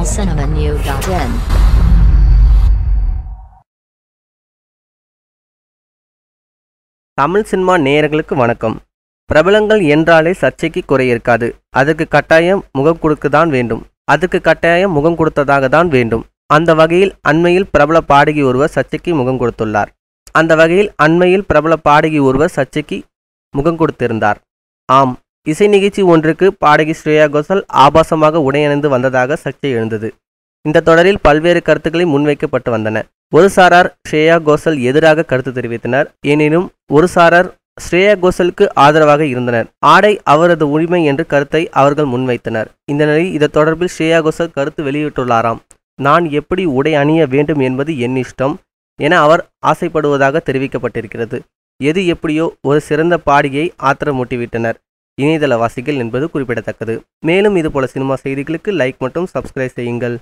tamilcinemanew.in. Tamil cinema நேயர்களுக்கு வணக்கம். பிரபலங்கள் என்றாலே சர்ச்சைக்கு குறை இருக்காது. அதுக்கு கட்டாயம் முகம் கொடுக்கத்தான் வேண்டும். அதுக்கு கட்டாயம் முகம் கொடுத்ததாக தான் வேண்டும். அந்த வகையில் அண்மையில் பிரபல பாடகி ஒருவர் சர்ச்சைக்கு முகம் கொடுத்திருந்தார். ஆம், இசை நிகழ்ச்சி ஒன்றுக்கு பாடகி ஸ்ரேயா கோஷல் ஆபாசமாக உடையணிந்து வந்ததாக சர்ச்சை எழுந்தது. இந்த தொடரில் பல்வேறு கருத்துக்களை முன்வைக்கப்பட்டு வந்தன. ஒரு சாரார் ஸ்ரேயா கோஷல் எதிராக கருத்து தெரிவித்தனர். எனினும் ஒரு சாரார் ஸ்ரேயா கோஷலுக்கு ஆதரவாக இருந்தனர். ஆடை அவரது உரிமை என்று கருத்தை அவர்கள் முன்வைத்தனர். இந்த நிலையில் இது தொடர்பில் ஸ்ரேயா கோஷல் கருத்து வெளியிட்டுள்ளாராம். நான் எப்படி உடை அணிய வேண்டும் என்பது என் இஷ்டம் என அவர் ஆசைப்படுவதாக தெரிவிக்கப்பட்டிருக்கிறது. எது எப்படியோ ஒரு சிறந்த பாடகியை ஆத்திரமூட்டிவிட்டனர் இணையதளவாசிகள் என்பது குறிப்பிடத்தக்கது. மேலும் இதுபோல சினிமா செய்திகளுக்கு லைக் மற்றும் சப்ஸ்கிரைப் செய்யுங்கள்.